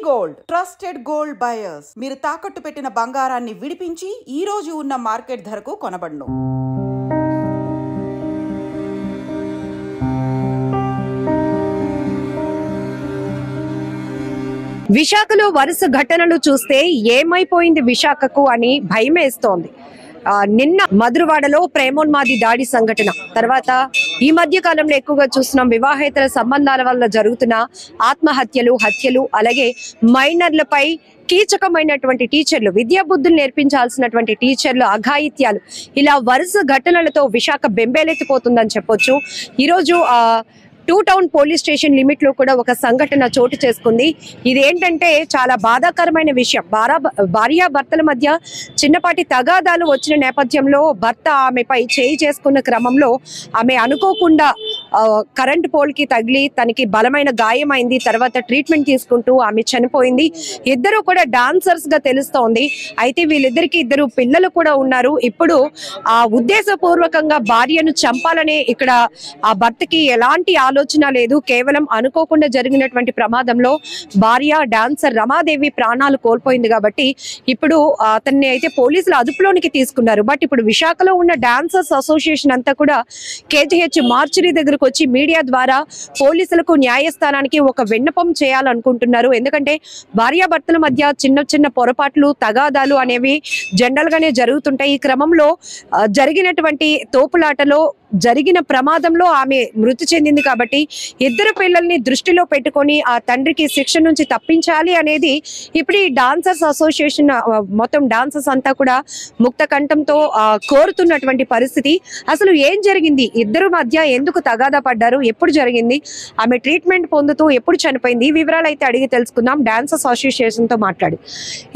Gold trusted gold buyers మీరు తాకట్టు పెట్టిన బంగారాన్ని విడిపించి ఈ రోజు ఉన్న మార్కెట్ ధరకు కొనబడును. విశాఖలో వరుస ఘటనలు చూస్తే ఏమైపోయింది విశాఖకు అని భయమేస్తోంది. నిన్న మధురవాడలో ప్రేమోన్మాది దాడి సంఘటన తర్వాత ఈ మధ్య కాలంలో ఎక్కువగా చూస్తున్నాం వివాహేతర సంబంధాల వల్ల జరుగుతున్న ఆత్మహత్యలు, హత్యలు, అలాగే మైనర్లపై కీచకమైనటువంటి టీచర్లు, విద్యాబుద్ధులు నేర్పించాల్సినటువంటి టీచర్లు అఘాయిత్యాలు, ఇలా వరుస ఘటనలతో విశాఖ బెంబేలెత్తిపోతుందని చెప్పొచ్చు. ఈరోజు two town police station limit లో కూడా ఒక సంఘటన చోటు చేసుకుంది. ఇదేంటంటే చాలా బాధాకరమైన విషయం. భార్యాభర్తల మధ్య చిన్నపాటి తగాదాలు వచ్చిన నేపథ్యంలో భర్త ఆమెపై చేయి చేసుకున్న క్రమంలో ఆమె అనుకోకుండా కరెంట్ పోల్ కి తగిలి తనకి బలమైన గాయమైంది. తర్వాత ట్రీట్మెంట్ తీసుకుంటూ ఆమె చనిపోయింది. ఇద్దరు కూడా డాన్సర్స్ గా తెలుస్తోంది. అయితే వీళ్ళిద్దరికి ఇద్దరు పిల్లలు కూడా ఉన్నారు. ఇప్పుడు ఉద్దేశపూర్వకంగా భార్యను చంపాలనే ఇక్కడ ఆ భర్తకి ఎలాంటి ఆలోచన లేదు. కేవలం అనుకోకుండా జరిగినటువంటి ప్రమాదంలో భార్య డాన్సర్ రమాదేవి ప్రాణాలు కోల్పోయింది. కాబట్టి ఇప్పుడు అతన్ని అయితే పోలీసులు అదుపులోనికి తీసుకున్నారు. బట్ ఇప్పుడు విశాఖలో ఉన్న డాన్సర్స్ అసోసియేషన్ అంతా కూడా కేజీహెచ్ మార్చురీ దగ్గరకు వచ్చి మీడియా ద్వారా పోలీసులకు న్యాయస్థానానికి ఒక విన్నపం చేయాలనుకుంటున్నారు. ఎందుకంటే భార్యాభర్తల మధ్య చిన్న చిన్న పొరపాట్లు, తగాదాలు అనేవి జనరల్ గానే జరుగుతుంటాయి. ఈ క్రమంలో జరిగినటువంటి తోపులాటలో జరిగిన ప్రమాదంలో ఆమె మృతి చెందింది. కాబట్టి ఇద్దరు పిల్లల్ని దృష్టిలో పెట్టుకొని ఆ తండ్రికి శిక్ష నుంచి తప్పించాలి అనేది ఇప్పుడు ఈ డాన్సర్స్ అసోసియేషన్ మొత్తం డాన్సర్స్ అంతా కూడా ముక్త కంఠంతో కోరుతున్నటువంటి పరిస్థితి. అసలు ఏం జరిగింది, ఇద్దరు మధ్య ఎందుకు తగాదా పడ్డారు, ఎప్పుడు జరిగింది, ఆమె ట్రీట్మెంట్ పొందుతూ ఎప్పుడు చనిపోయింది, ఈ వివరాలు అయితే అడిగి తెలుసుకుందాం డాన్సర్స్ అసోసియేషన్ తో మాట్లాడి.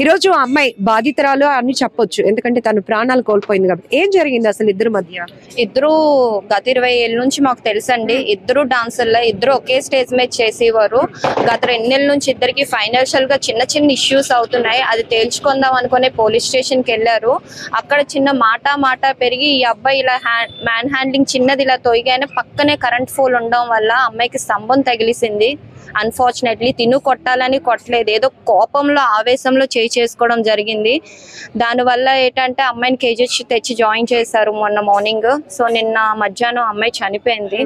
ఈరోజు ఆ అమ్మాయి బాధితురాలు అని చెప్పొచ్చు, ఎందుకంటే తను ప్రాణాలు కోల్పోయింది కాబట్టి. ఏం జరిగింది అసలు ఇద్దరు మధ్య? ఇద్దరు గత 20 ఏళ్ళ నుంచి మాకు తెలుసండి. ఇద్దరు డాన్సర్ల, ఇద్దరు ఒకే స్టేజ్ మీద చేసేవారు. గత 2 నెలల నుంచి ఇద్దరికి ఫైనాన్షియల్ గా చిన్న చిన్న ఇష్యూస్ అవుతున్నాయి. అది తేల్చుకుందాం అనుకునే పోలీస్ స్టేషన్ కి వెళ్ళారు. అక్కడ చిన్న మాట పెరిగి ఈ అబ్బాయి ఇలా మ్యాన్ హ్యాండ్లింగ్ చిన్నది ఇలా తొయ్యగానే పక్కనే కరెంట్ పోల్ ఉండడం వల్ల అమ్మాయికి స్తంభం తగిలిసింది. అన్ఫార్చునేట్లీ తిను కొట్టాలని కొట్టలేదు, ఏదో కోపంలో ఆవేశంలో చేసుకోవడం జరిగింది. దానివల్ల ఏంటంటే అమ్మాయిని కేజీహెచ్ తెచ్చి జాయిన్ చేశారు మొన్న మార్నింగ్. సో నిన్న మధ్యాహ్నం అమ్మాయి చనిపోయింది.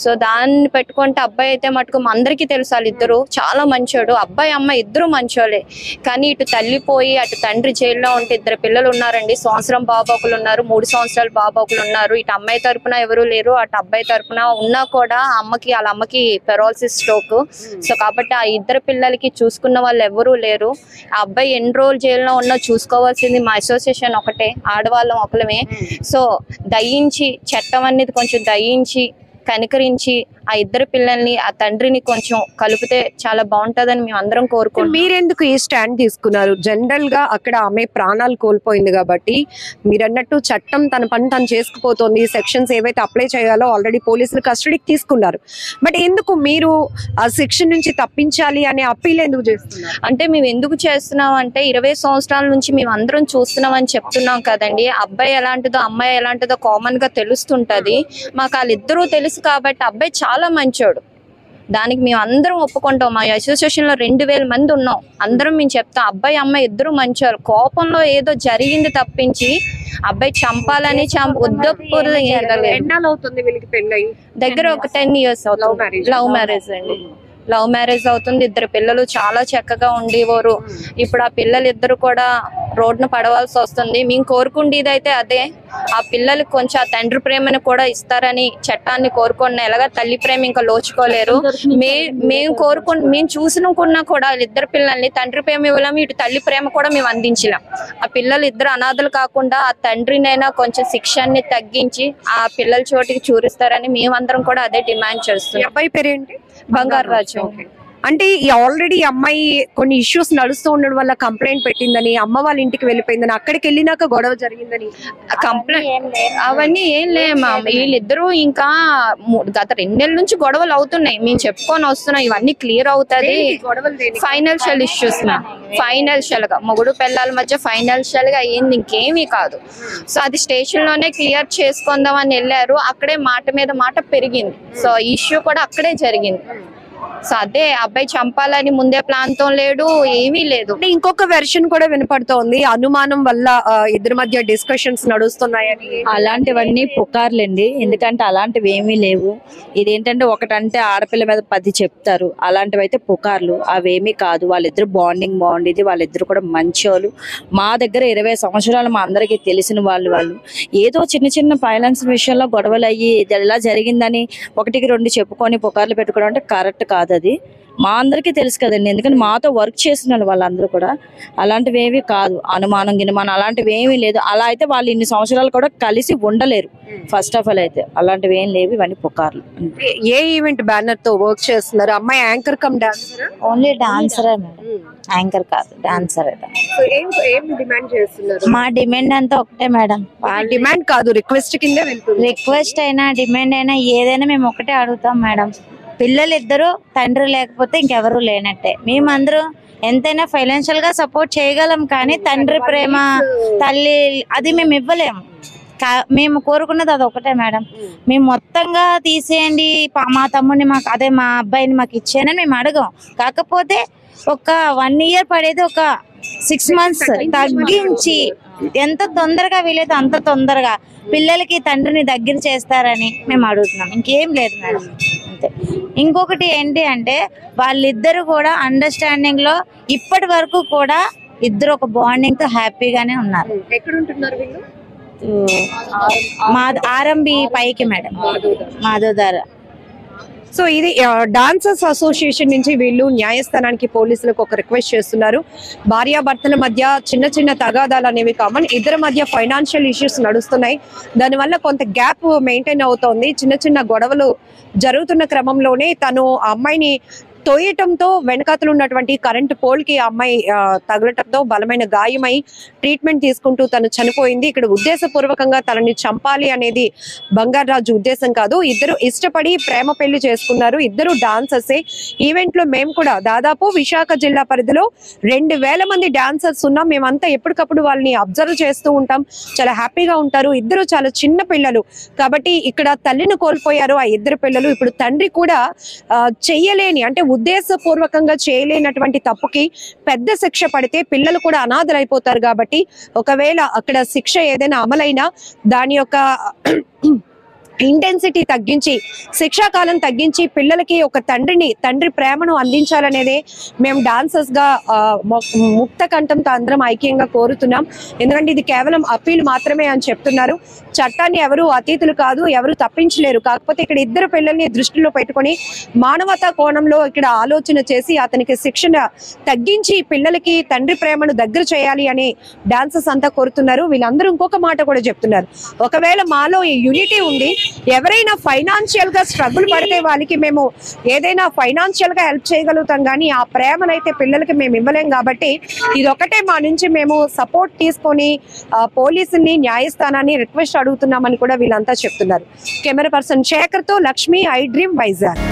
సో దాన్ని పెట్టుకుంటే అబ్బాయి అయితే మటుకు అందరికీ తెలుసు వాళ్ళిద్దరు చాలా మంచోడు. అబ్బాయి అమ్మాయి ఇద్దరు మంచోళ్ళే. కానీ ఇటు తల్లిపోయి అటు తండ్రి జైల్లో ఉంటే ఇద్దరు పిల్లలు ఉన్నారండి. సంవత్సరం బాబాకులు ఉన్నారు, 3 సంవత్సరాల బాబాకులు ఉన్నారు. ఇటు అమ్మాయి తరపున ఎవరు లేరు, అటు అబ్బాయి తరపున ఉన్నా కూడా వాళ్ళ అమ్మకి పెరాలసిస్ స్ట్రోక్. సో కాబట్టి ఆ ఇద్దరు పిల్లలకి చూసుకున్న వాళ్ళు ఎవరూ లేరు. ఆ అబ్బాయి ఎన్ని రోజులు జైల్లో ఉన్నా చూసుకోవాల్సింది మా అసోసియేషన్ ఒకటే, ఆడవాళ్ళం ఒకలమే. సో దయించి చట్టం అనేది కొంచెం దయించి కనికరించి ఆ ఇద్దరు పిల్లల్ని ఆ తండ్రిని కొంచెం కలిపితే చాలా బాగుంటుందని మేము అందరం కోరుకుంటున్నాం. మీరెందుకు ఈ స్టాండ్ తీసుకున్నారు? జనరల్ గా అక్కడ ఆమె ప్రాణాలు కోల్పోయింది కాబట్టి మీరన్నట్టు చట్టం తన పని తను చేసుకుపోతుంది. సెక్షన్స్ ఏవైతే అప్లై చేయాలో ఆల్రెడీ పోలీసులు కస్టడీకి తీసుకున్నారు. బట్ ఎందుకు మీరు ఆ సెక్షన్ నుంచి తప్పించాలి అనే అప్పీల్ ఎందుకు చేస్తున్నారు? అంటే మేము ఎందుకు చేస్తున్నాం అంటే 20 సంవత్సరాల నుంచి మేము అందరం చూస్తున్నాం అని చెప్తున్నాం కదండి. అబ్బాయి ఎలాంటిదో అమ్మాయి ఎలాంటిదో కామన్ గా తెలుస్తుంటది. మాకు వాళ్ళిద్దరూ తెలుసు కాబట్టి అబ్బాయి చాలా మంచోడు. దానికి మేము అందరం ఒప్పుకుంటాం. మా అసోసియేషన్ లో 2000 మంది ఉన్నాం. అందరం మేము చెప్తాం అబ్బాయి అమ్మాయి ఇద్దరు మంచోళ్ళు. కోపంలో ఏదో జరిగింది తప్పించి అబ్బాయి చంపాలని దగ్గర ఒక 10 years అవుతుంది. లవ్ మ్యారేజ్ అండి. లవ్ మ్యారేజ్ అవుతుంది. ఇద్దరు పిల్లలు చాలా చక్కగా ఉండేవారు. ఇప్పుడు ఆ పిల్లలు ఇద్దరు కూడా రోడ్డున పడవలసి వస్తుంది. మేము కోరుకుండేది అయితే అదే, ఆ పిల్లలకి కొంచెం ఆ తండ్రి ప్రేమను కూడా ఇస్తారని చట్టాన్ని కోరుకున్న. ఎలాగా తల్లి ప్రేమ ఇంకా లోచుకోలేరు. మేము చూసినకున్నా కూడా ఇద్దరు పిల్లల్ని తండ్రి ప్రేమ ఇవ్వలేము, ఇటు తల్లి ప్రేమ కూడా మేము అందించలేం. ఆ పిల్లలు ఇద్దరు అనాథలు కాకుండా ఆ తండ్రినైనా కొంచెం శిక్షాన్ని తగ్గించి ఆ పిల్లల చోటికి చూరిస్తారని మేమందరం కూడా అదే డిమాండ్ చేస్తున్నాం. అబ్బాయి పేరేంటి? బంగారు రాజు. అంటే ఆల్రెడీ అమ్మాయి కొన్ని ఇష్యూస్ నడుస్తూ ఉండడం వల్ల కంప్లైంట్ పెట్టిందని, అమ్మ వాళ్ళ ఇంటికి వెళ్ళిపోయిందని, అక్కడికి వెళ్ళినాక గొడవ జరిగిందని కంప్లైంట్ అవన్నీ ఏం లేమా. వీళ్ళిద్దరూ ఇంకా గత 2 నెలల నుంచి గొడవలు అవుతున్నాయి. మేము చెప్పుకొని వస్తున్నాం. ఇవన్నీ క్లియర్ అవుతుంది. ఫైనాన్షియల్ ఇష్యూస్ ఫైనాన్షియల్ గా మొగుడు పిల్లల మధ్య ఫైనాన్షియల్ గా అయ్యింది, ఇంకేమీ కాదు. సో అది స్టేషన్ లోనే క్లియర్ చేసుకుందాం అని వెళ్ళారు. అక్కడే మాట మీద మాట పెరిగింది. సో ఇష్యూ కూడా అక్కడే జరిగింది. సో అదే అబ్బాయి చంపాలని ముందే ప్లాన్ తో లేడు, ఏమీ లేదు. అంటే ఇంకొక వెర్షన్ కూడా వినపడుతోంది, అనుమానం వల్ల ఇద్దరి మధ్య డిస్కషన్స్ నడుస్తున్నాయని. అలాంటివన్నీ పుకార్లండి, ఎందుకంటే అలాంటివి ఏమీ లేవు. ఇదేంటంటే ఒకటంటే ఆడపిల్ల మీద 10 చెప్తారు, అలాంటివి అయితే పుకార్లు, అవేమీ కాదు. వాళ్ళిద్దరు బాండింగ్ బాగుండేది, వాళ్ళిద్దరు కూడా మంచోళ్ళు. మా దగ్గర 20 సంవత్సరాలు మా అందరికీ తెలిసిన వాళ్ళు. ఏదో చిన్న చిన్న ఫైనాన్స్ విషయంలో గొడవలు అయ్యి ఇలా జరిగిందని 1కి 2 చెప్పుకొని పుకార్లు పెట్టుకోవడం అంటే కరెక్ట్ కాదు. అది మా అందరికీ తెలుసు కదండి, ఎందుకంటే మాతో వర్క్ చేస్తున్నారు వాళ్ళందరూ కూడా. అలాంటివి ఏవి కాదు, అనుమానం గినుమానం అలాంటివి ఏమీ లేదు. అలా అయితే వాళ్ళు ఇన్ని సంవత్సరాలు కూడా కలిసి ఉండలేరు. ఫస్ట్ ఆఫ్ ఆల్ అయితే అలాంటివి ఏం లేవు, ఇవన్నీ పుకార్లు. ఏ ఈవెంట్ బ్యానర్ తో వర్క్ చేస్తున్నారు? అమ్మాయి యాంకర్ కమ్ డాన్సర్? ఓన్లీ డాన్సరే మేడం, యాంకర్ కాదు, డాన్సర్. డిమాండ్ చేస్తున్నారు? మా డిమాండ్ అంతా ఒకటే మేడం. డిమాండ్ కాదు, రిక్వెస్ట్ కింద వెళ్తుంది. రిక్వెస్ట్ అయినా డిమాండ్ అయినా ఏదైనా మేము ఒకటే అడుగుతాం మేడం. పిల్లలిద్దరూ తండ్రి లేకపోతే ఇంకెవరు లేనట్టే. మేమందరూ ఎంతైనా ఫైనాన్షియల్ గా సపోర్ట్ చేయగలం, కానీ తండ్రి ప్రేమ, తల్లి అది మేము ఇవ్వలేము. మేము కోరుకున్నది అది ఒకటే మేడం. మేము మొత్తంగా తీసేయండి మా తమ్ముడిని మాకు, అదే మా అబ్బాయిని మాకు ఇచ్చేయని మేము అడగం. కాకపోతే ఒక 1 year పడేది ఒక 6 months తగ్గించి ఎంత తొందరగా వీలైతే అంత తొందరగా పిల్లలకి తండ్రిని దగ్గర చేస్తారని మేము అడుగుతున్నాం. ఇంకేం లేదు మేడం, అంతే. ఇంకొకటి ఏంటి అంటే వాళ్ళిద్దరు కూడా అండర్స్టాండింగ్ లో ఇప్పటి వరకు కూడా ఇద్దరు ఒక బాండింగ్ తో హ్యాపీగానే ఉన్నారు. ఎక్కడ ఉంటున్నారు వీళ్ళు? మా ఆర్ఎంబి పైకి మేడం, మాధవధార. సో ఇది డాన్సర్స్ అసోసియేషన్ నుంచి వీళ్ళు న్యాయస్థానానికి, పోలీసులకు ఒక రిక్వెస్ట్ చేస్తున్నారు. భార్యాభర్తల మధ్య చిన్న చిన్న తగాదాలు అనేవి కామన్, ఇద్దరి మధ్య ఫైనాన్షియల్ ఇష్యూస్ నడుస్తున్నాయి. దానివల్ల కొంత గ్యాప్ మెయింటైన్ అవుతోంది. చిన్న చిన్న గొడవలు జరుగుతున్న క్రమంలోనే తను ఆ అమ్మాయిని తోయటంతో వెనకాతలు ఉన్నటువంటి కరెంటు పోల్ కి అమ్మాయి తగలటంతో బలమైన గాయమై ట్రీట్మెంట్ తీసుకుంటూ తను చనిపోయింది. ఇక్కడ ఉద్దేశపూర్వకంగా తనని చంపాలి అనేది బంగారాజు ఉద్దేశం కాదు. ఇద్దరు ఇష్టపడి ప్రేమ పెళ్లి చేసుకున్నారు, ఇద్దరు డాన్సర్సే. ఈవెంట్ లో మేము కూడా దాదాపు విశాఖ జిల్లా పరిధిలో 2000 మంది డాన్సర్స్ ఉన్నాం. మేమంతా ఎప్పటికప్పుడు వాళ్ళని అబ్జర్వ్ చేస్తూ ఉంటాం. చాలా హ్యాపీగా ఉంటారు. ఇద్దరు చాలా చిన్న పిల్లలు కాబట్టి ఇక్కడ తల్లిని కోల్పోయారు ఆ ఇద్దరు పిల్లలు. ఇప్పుడు తండ్రి కూడా చెయ్యలేని, అంటే ఉద్దేశపూర్వకంగా చేయలేనటువంటి తప్పుకి పెద్ద శిక్ష పడితే పిల్లలు కూడా అనాథలైపోతారు. కాబట్టి ఒకవేళ అక్కడ శిక్ష ఏదైనా అమలైనా దాని యొక్క ఇంటెన్సిటీ తగ్గించి, శిక్షాకాలం తగ్గించి పిల్లలకి ఒక తండ్రి ప్రేమను అందించాలనేదే మేము డాన్సర్స్ గా ముక్త కంఠంతో అందరం ఐక్యంగా కోరుతున్నాం. ఎందుకంటే ఇది కేవలం అప్పీల్ మాత్రమే అని చెప్తున్నారు. చట్టాన్ని ఎవరు అతీతులు కాదు, ఎవరు తప్పించలేరు. కాకపోతే ఇక్కడ ఇద్దరు పిల్లల్ని దృష్టిలో పెట్టుకొని మానవతా కోణంలో ఇక్కడ ఆలోచన చేసి అతనికి శిక్షణ తగ్గించి పిల్లలకి తండ్రి ప్రేమను దగ్గర చేయాలి అని డాన్సర్స్ అంతా కోరుతున్నారు. వీళ్ళందరూ ఇంకొక మాట కూడా చెప్తున్నారు, ఒకవేళ మాలో ఈ యూనిటీ ఉంది, ఎవరైనా ఫైనాన్షియల్ గా స్ట్రగుల్ పడితే వాళ్ళకి మేము ఏదైనా ఫైనాన్షియల్ గా హెల్ప్ చేయగలుగుతాం, కానీ ఆ ప్రేమనైతే పిల్లలకి మేము ఇవ్వలేం. కాబట్టి ఇదొకటే మా నుంచి మేము సపోర్ట్ తీసుకొని పోలీసుల్ని, న్యాయస్థానాన్ని రిక్వెస్ట్ అడుగుతున్నామని కూడా వీళ్ళంతా చెప్తున్నారు. కెమెరా పర్సన్ శేఖర్ తో లక్ష్మి, ఐ డ్రీమ్ వైజాగ్.